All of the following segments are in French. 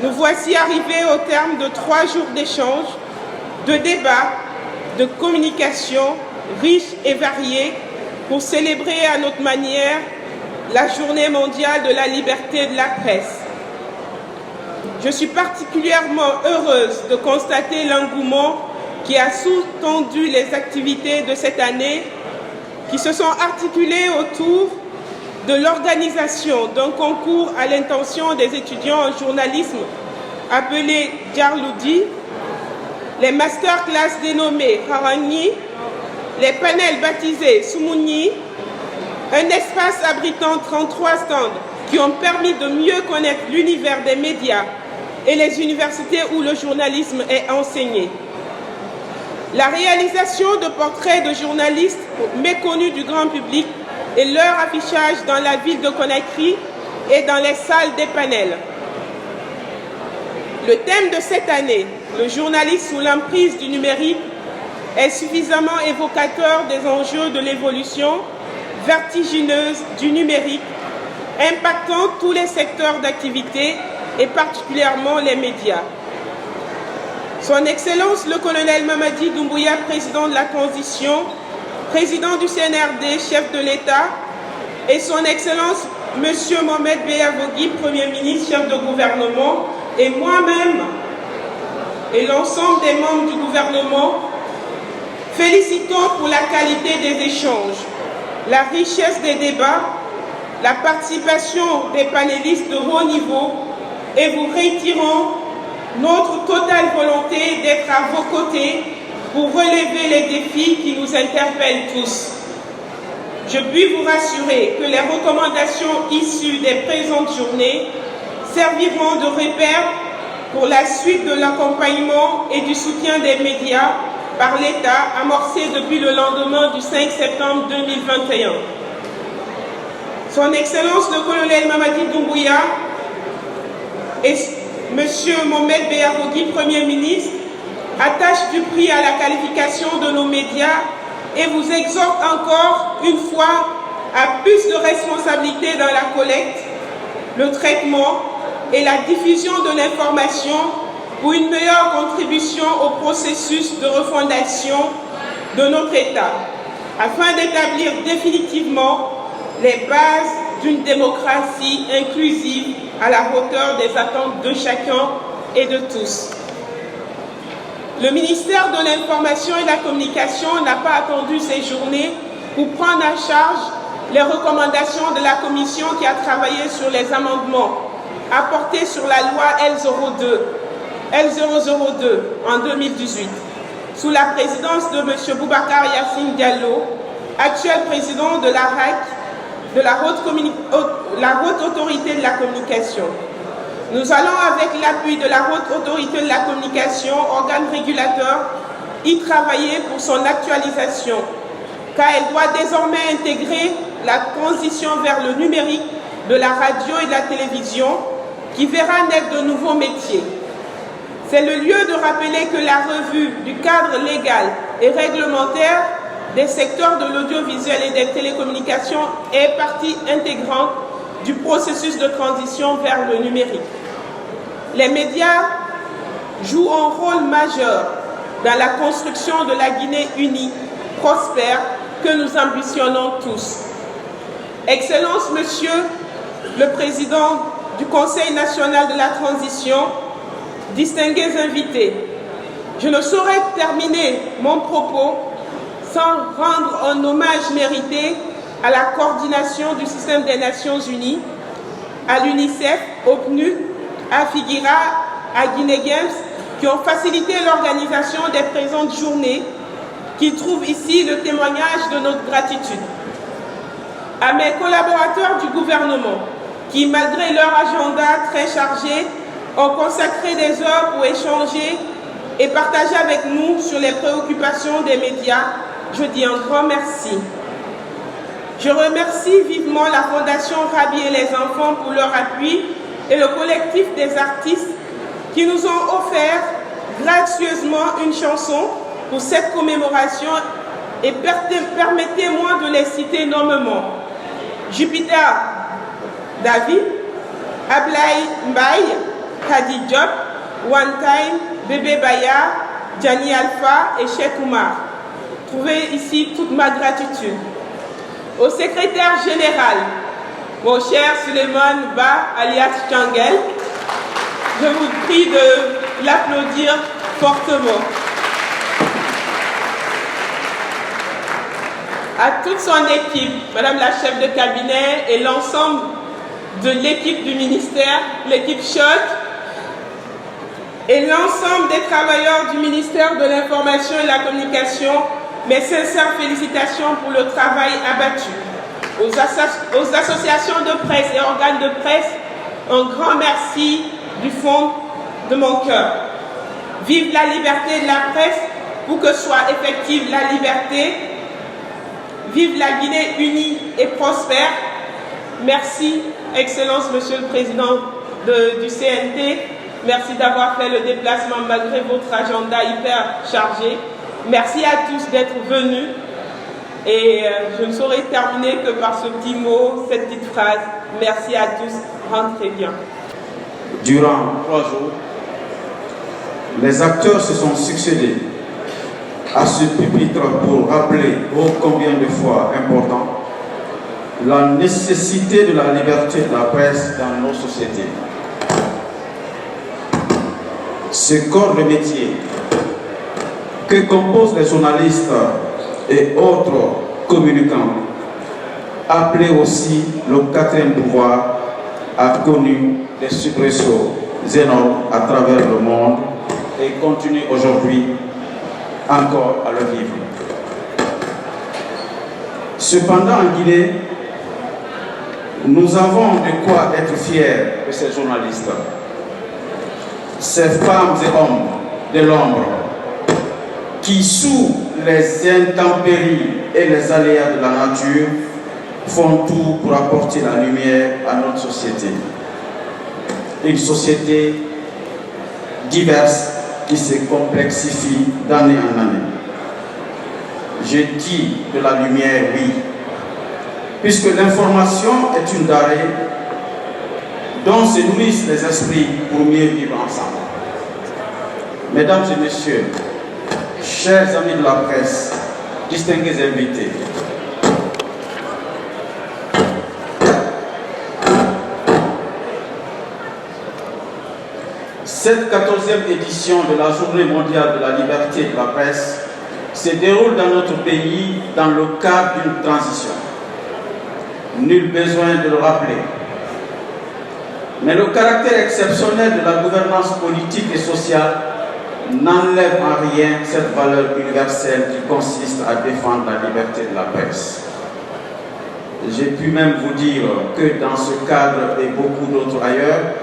nous voici arrivés au terme de 3 jours d'échanges, de débats, de communication riches et variés pour célébrer à notre manière la Journée mondiale de la liberté de la presse. Je suis particulièrement heureuse de constater l'engouement qui a sous-tendu les activités de cette année, qui se sont articulées autour de l'organisation d'un concours à l'intention des étudiants en journalisme appelé Djarloudi, les masterclass dénommés Harani, les panels baptisés Soumouni, un espace abritant 33 stands qui ont permis de mieux connaître l'univers des médias et les universités où le journalisme est enseigné. La réalisation de portraits de journalistes méconnus du grand public et leur affichage dans la ville de Conakry et dans les salles des panels. Le thème de cette année, le journaliste sous l'emprise du numérique, est suffisamment évocateur des enjeux de l'évolution vertigineuse du numérique, impactant tous les secteurs d'activité et particulièrement les médias. Son Excellence le colonel Mamadi Doumbouya, président de la transition, président du CNRD, chef de l'État, et son Excellence Monsieur Mohamed Beyavogui, Premier ministre, chef de gouvernement, et moi-même et l'ensemble des membres du gouvernement, félicitons pour la qualité des échanges, la richesse des débats, la participation des panélistes de haut niveau et vous réitérons notre totale volonté d'être à vos côtés pour relever les défis qui nous interpellent tous. Je puis vous rassurer que les recommandations issues des présentes journées serviront de repère pour la suite de l'accompagnement et du soutien des médias par l'État amorcé depuis le lendemain du 5 septembre 2021. Son Excellence le colonel Mamadi Doumbouya et M. Mohamed Beyavogui, Premier ministre, attachent du prix à la qualification de nos médias et vous exhortent encore une fois à plus de responsabilité dans la collecte, le traitement et la diffusion de l'information pour une meilleure contribution au processus de refondation de notre État, afin d'établir définitivement les bases d'une démocratie inclusive à la hauteur des attentes de chacun et de tous. Le ministère de l'Information et de la Communication n'a pas attendu ces journées pour prendre en charge les recommandations de la commission qui a travaillé sur les amendements apportés sur la loi L002 en 2018, sous la présidence de M. Boubacar Yassine Diallo, actuel président de la RAC, de la Haute Autorité de la Communication. Nous allons, avec l'appui de la Haute Autorité de la Communication, organe régulateur, y travailler pour son actualisation, car elle doit désormais intégrer la transition vers le numérique de la radio et de la télévision, qui verra naître de nouveaux métiers. C'est le lieu de rappeler que la revue du cadre légal et réglementaire des secteurs de l'audiovisuel et des télécommunications est partie intégrante du processus de transition vers le numérique. Les médias jouent un rôle majeur dans la construction de la Guinée unie, prospère, que nous ambitionnons tous. Excellence, Monsieur le Président du Conseil national de la transition, distingués invités, je ne saurais terminer mon propos sans rendre un hommage mérité à la coordination du système des Nations Unies, à l'UNICEF, au PNUD, à Figuira, à Guinée Games, qui ont facilité l'organisation des présentes journées, qui trouvent ici le témoignage de notre gratitude. À mes collaborateurs du gouvernement, qui, malgré leur agenda très chargé, ont consacré des heures pour échanger et partager avec nous sur les préoccupations des médias, je dis un grand merci. Je remercie vivement la Fondation Rabi et les enfants pour leur appui et le collectif des artistes qui nous ont offert gracieusement une chanson pour cette commémoration et permettez-moi de les citer nommément. Jupiter David, Ablaï Mbaye, Hadi Diop, One Time, Bébé Baya, Gianni Alpha et Cheikh Oumar. Trouvez ici toute ma gratitude. Au secrétaire général, mon cher Suleiman Ba, alias Changel, je vous prie de l'applaudir fortement. À toute son équipe, Madame la chef de cabinet et l'ensemble de l'équipe du ministère, l'équipe Choc, et l'ensemble des travailleurs du ministère de l'Information et de la Communication, mes sincères félicitations pour le travail abattu. Aux associations de presse et organes de presse, un grand merci du fond de mon cœur. Vive la liberté de la presse pour que soit effective la liberté. Vive la Guinée unie et prospère. Merci, Excellence, Monsieur le Président du CNT. Merci d'avoir fait le déplacement malgré votre agenda hyper chargé. Merci à tous d'être venus. Et je ne saurais terminer que par ce petit mot, cette petite phrase. Merci à tous. Rentrez bien. Durant 3 jours, les acteurs se sont succédés à ce pupitre pour rappeler ô combien de fois important la nécessité de la liberté de la presse dans nos sociétés. Ce corps de métier que composent les journalistes et autres communicants, appelés aussi le 4e pouvoir, a connu des soubresauts énormes à travers le monde et continue aujourd'hui encore à le vivre. Cependant, en Guinée, nous avons de quoi être fiers de ces journalistes, ces femmes et hommes de l'ombre qui, sous les intempéries et les aléas de la nature, font tout pour apporter la lumière à notre société. Une société diverse qui se complexifie d'année en année. Je dis de la lumière, oui, puisque l'information est une denrée dont se nourrissent les esprits pour mieux vivre ensemble. Mesdames et messieurs, chers amis de la presse, distingués invités, cette 14e édition de la Journée mondiale de la liberté de la presse se déroule dans notre pays dans le cadre d'une transition. Nul besoin de le rappeler. Mais le caractère exceptionnel de la gouvernance politique et sociale n'enlève en rien cette valeur universelle qui consiste à défendre la liberté de la presse. J'ai pu même vous dire que dans ce cadre et beaucoup d'autres ailleurs,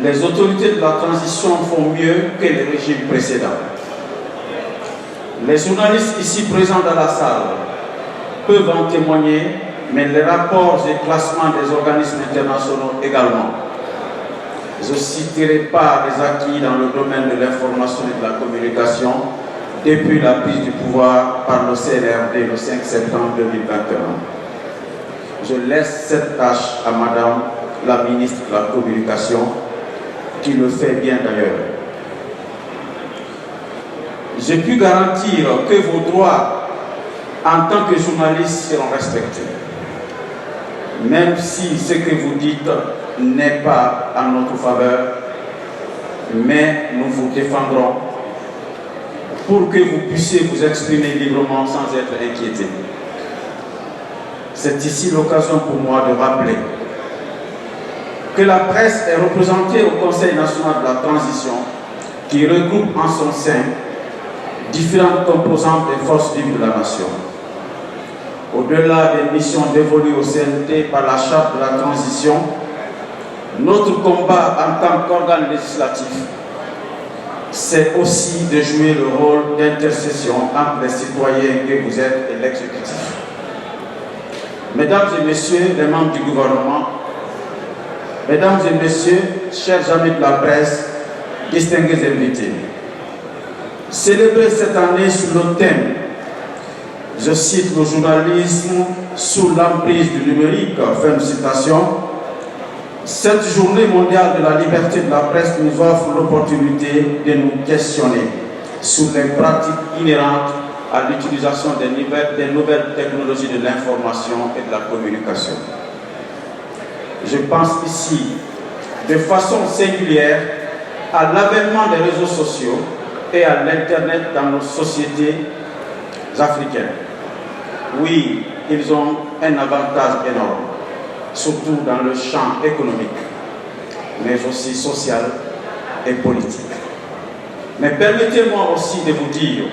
les autorités de la transition font mieux que les régimes précédents. Les journalistes ici présents dans la salle peuvent en témoigner, mais les rapports et classements des organismes internationaux également. Je ne citerai pas les acquis dans le domaine de l'information et de la communication depuis la prise du pouvoir par le CNRD le 5 septembre 2021. Je laisse cette tâche à Madame la ministre de la Communication, qui le fait bien d'ailleurs. J'ai pu garantir que vos droits en tant que journaliste seront respectés, même si ce que vous dites n'est pas en notre faveur, mais nous vous défendrons pour que vous puissiez vous exprimer librement sans être inquiétés. C'est ici l'occasion pour moi de rappeler que la presse est représentée au Conseil national de la transition qui regroupe en son sein différentes composantes des forces vives de la nation. Au-delà des missions dévolues au CNT par la charte de la transition, notre combat en tant qu'organe législatif, c'est aussi de jouer le rôle d'intercession entre les citoyens que vous êtes et l'exécutif. Mesdames et messieurs les membres du gouvernement, mesdames et messieurs, chers amis de la presse, distingués invités, célébrer cette année sous le thème, je cite le journalisme sous l'emprise du numérique, fin de citation, Cette journée mondiale de la liberté de la presse nous offre l'opportunité de nous questionner sur les pratiques inhérentes à l'utilisation des nouvelles technologies de l'information et de la communication. Je pense ici de façon singulière à l'avènement des réseaux sociaux et à l'Internet dans nos sociétés africaines. Oui, ils ont un avantage énorme, surtout dans le champ économique, mais aussi social et politique. Mais permettez-moi aussi de vous dire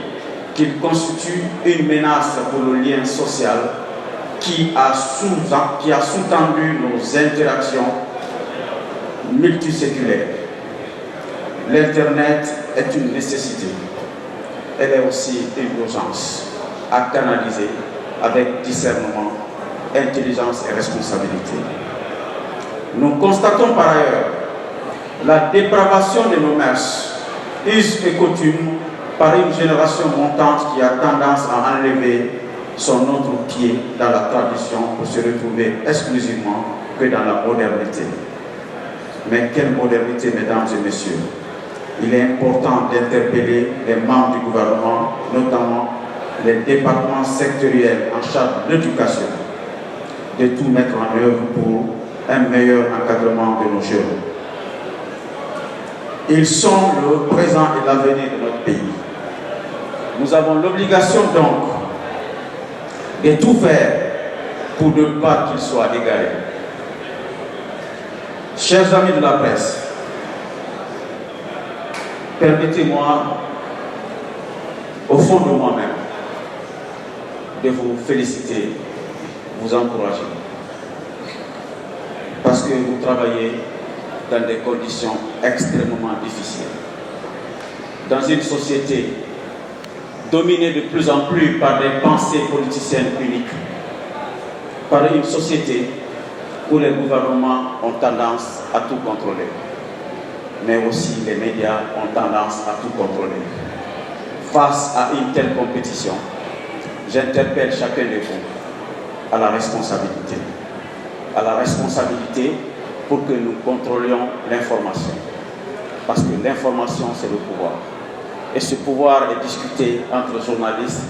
qu'il constitue une menace pour le lien social qui a sous-tendu nos interactions multiséculaires. L'Internet est une nécessité. Elle est aussi une urgence à canaliser avec discernement, intelligence et responsabilité. Nous constatons par ailleurs la dépravation de nos mœurs, us et coutumes, par une génération montante qui a tendance à enlever son autre pied dans la tradition pour se retrouver exclusivement que dans la modernité. Mais quelle modernité, mesdames et messieurs! Il est important d'interpeller les membres du gouvernement, notamment les départements sectoriels en charge de l'éducation, de tout mettre en œuvre pour un meilleur encadrement de nos jeunes. Ils sont le présent et l'avenir de notre pays. Nous avons l'obligation donc de tout faire pour ne pas qu'ils soient égarés. Chers amis de la presse, permettez-moi, au fond de moi-même, de vous féliciter, vous encourager. Parce que vous travaillez dans des conditions extrêmement difficiles. Dans une société dominée de plus en plus par des pensées politiciennes uniques. Par une société où les gouvernements ont tendance à tout contrôler. Mais aussi les médias ont tendance à tout contrôler. Face à une telle compétition, j'interpelle chacun de vous à la responsabilité. À la responsabilité pour que nous contrôlions l'information. Parce que l'information, c'est le pouvoir. Et ce pouvoir est discuté entre journalistes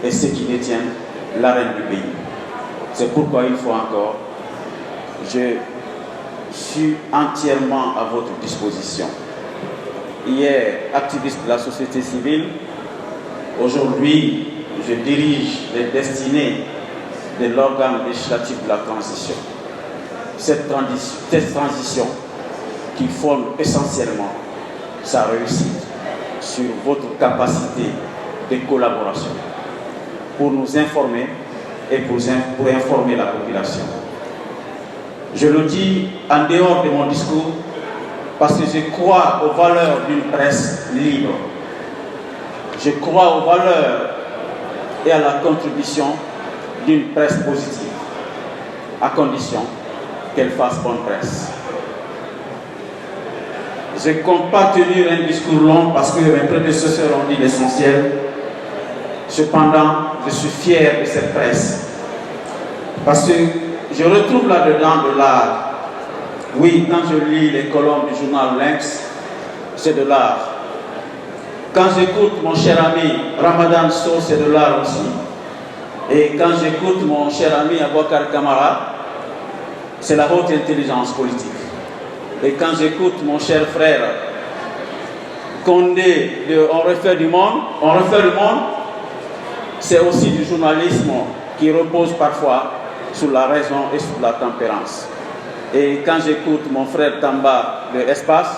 et ceux qui détiennent l'arène du pays. C'est pourquoi, une fois encore, je suis entièrement à votre disposition. Hier, activiste de la société civile, aujourd'hui, je dirige les destinées de l'organe législatif de la transition. Cette transition qui fonde essentiellement sa réussite sur votre capacité de collaboration pour nous informer et pour informer la population. Je le dis en dehors de mon discours parce que je crois aux valeurs d'une presse libre. Je crois aux valeurs et à la contribution d'une presse positive, à condition qu'elle fasse bonne presse. Je ne compte pas tenir un discours long parce que mes prédécesseurs ont dit l'essentiel. Cependant, je suis fier de cette presse parce que je retrouve là-dedans de l'art. Oui, quand je lis les colonnes du journal Lynx, c'est de l'art. Quand j'écoute mon cher ami Ramadan Sow, c'est de l'art aussi. Et quand j'écoute mon cher ami Abouakar Kamara, c'est la haute intelligence politique. Et quand j'écoute mon cher frère Condé de On refait du monde, c'est aussi du journalisme qui repose parfois sur la raison et sur la tempérance. Et quand j'écoute mon frère Tamba de Espace,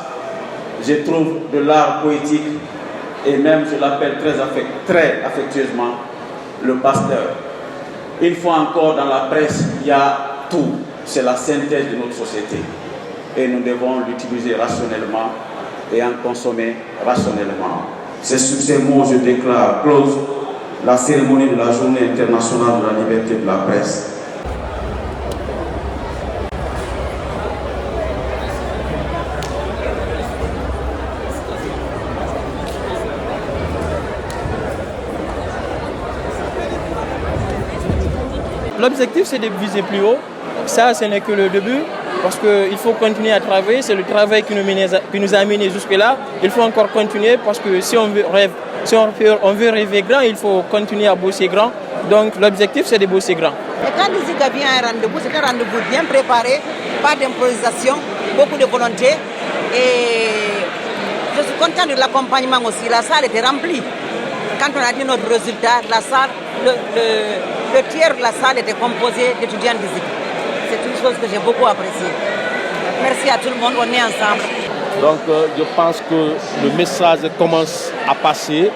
je trouve de l'art poétique et même je l'appelle très affectueusement le pasteur. Une fois encore, dans la presse, il y a tout. C'est la synthèse de notre société. Et nous devons l'utiliser rationnellement et en consommer rationnellement. C'est sur ces mots que je déclare close la cérémonie de la Journée internationale de la liberté de la presse. L'objectif, c'est de viser plus haut. Ça, ce n'est que le début. parce qu'il faut continuer à travailler. C'est le travail qui nous a amenés jusque-là. Il faut encore continuer parce que si on veut rêver grand, il faut continuer à bosser grand. Donc l'objectif, c'est de bosser grand. Et quand Dizika vient à un rendez-vous, c'est un rendez-vous bien préparé, pas d'improvisation, beaucoup de volonté. Et je suis content de l'accompagnement aussi. La salle était remplie. Quand on a dit notre résultat, la salle, le tiers de la salle était composé d'étudiants Dizika. C'est une chose que j'ai beaucoup appréciée. Merci à tout le monde, on est ensemble. Donc je pense que le message commence à passer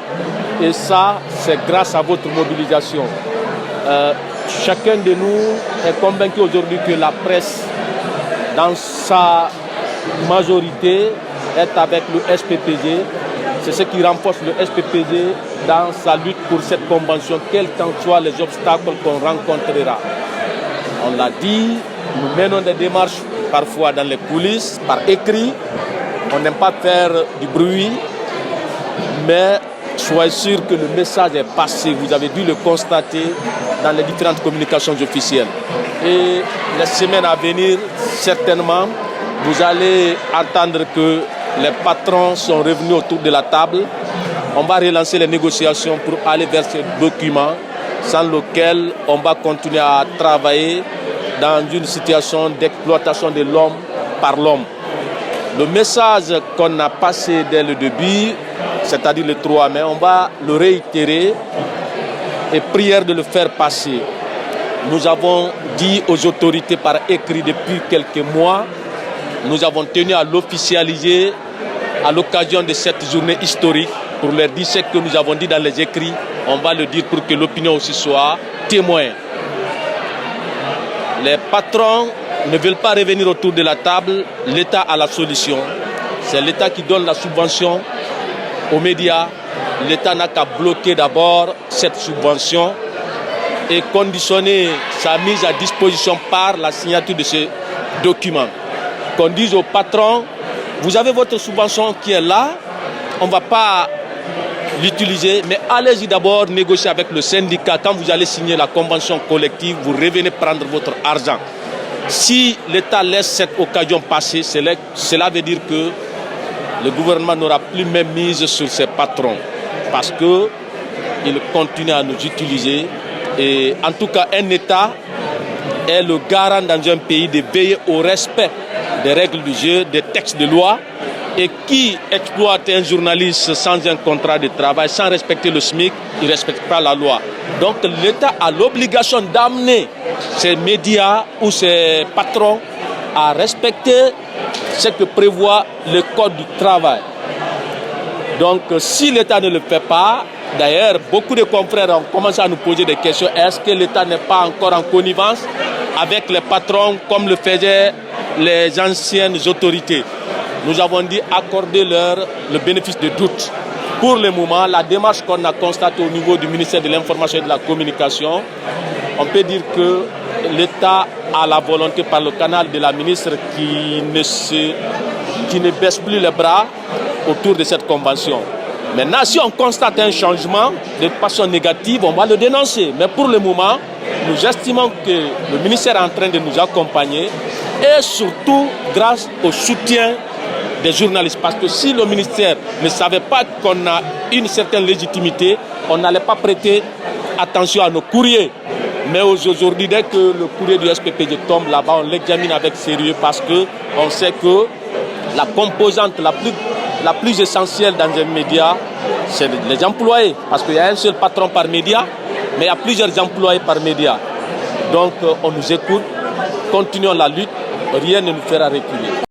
et ça, c'est grâce à votre mobilisation. Chacun de nous est convaincu aujourd'hui que la presse, dans sa majorité, est avec le SPPG. C'est ce qui renforce le SPPG dans sa lutte pour cette convention, quels qu'en soient les obstacles qu'on rencontrera. On l'a dit, nous menons des démarches parfois dans les coulisses, par écrit. On n'aime pas faire du bruit, mais soyez sûr que le message est passé. Vous avez dû le constater dans les différentes communications officielles. Et les semaines à venir, certainement, vous allez entendre que les patrons sont revenus autour de la table. On va relancer les négociations pour aller vers ce document sans lequel on va continuer à travailler dans une situation d'exploitation de l'homme par l'homme. Le message qu'on a passé dès le début, c'est-à-dire le 3 mai, on va le réitérer et prière de le faire passer. Nous avons dit aux autorités par écrit depuis quelques mois, nous avons tenu à l'officialiser à l'occasion de cette journée historique pour leur dire ce que nous avons dit dans les écrits. On va le dire pour que l'opinion aussi soit témoin. Les patrons ne veulent pas revenir autour de la table. L'État a la solution. C'est l'État qui donne la subvention aux médias. L'État n'a qu'à bloquer d'abord cette subvention et conditionner sa mise à disposition par la signature de ce document. Qu'on dise aux patrons, vous avez votre subvention qui est là, on ne va pas l'utiliser, mais allez-y d'abord négocier avec le syndicat. Quand vous allez signer la convention collective, vous revenez prendre votre argent. Si l'État laisse cette occasion passer, cela veut dire que le gouvernement n'aura plus même mise sur ses patrons parce qu'il continue à nous utiliser. Et en tout cas, un État est le garant dans un pays de veiller au respect des règles du jeu, des textes de loi. Et qui exploite un journaliste sans un contrat de travail, sans respecter le SMIC, il ne respecte pas la loi. Donc l'État a l'obligation d'amener ses médias ou ses patrons à respecter ce que prévoit le Code du travail. Donc si l'État ne le fait pas, d'ailleurs beaucoup de confrères ont commencé à nous poser des questions. Est-ce que l'État n'est pas encore en connivence avec les patrons comme le faisaient les anciennes autorités? Nous avons dit accorder-leur le bénéfice de doute. Pour le moment, la démarche qu'on a constatée au niveau du ministère de l'Information et de la Communication, on peut dire que l'État a la volonté par le canal de la ministre qui ne baisse plus les bras autour de cette convention. Maintenant, si on constate un changement de façon négative, on va le dénoncer. Mais pour le moment, nous estimons que le ministère est en train de nous accompagner et surtout grâce au soutien des journalistes. Parce que si le ministère ne savait pas qu'on a une certaine légitimité, on n'allait pas prêter attention à nos courriers. Mais aujourd'hui, dès que le courrier du SPPG tombe là-bas, on l'examine avec sérieux parce qu'on sait que la composante la plus essentielle dans un média, c'est les employés. Parce qu'il y a un seul patron par média, mais il y a plusieurs employés par média. Donc on nous écoute, continuons la lutte, rien ne nous fera reculer.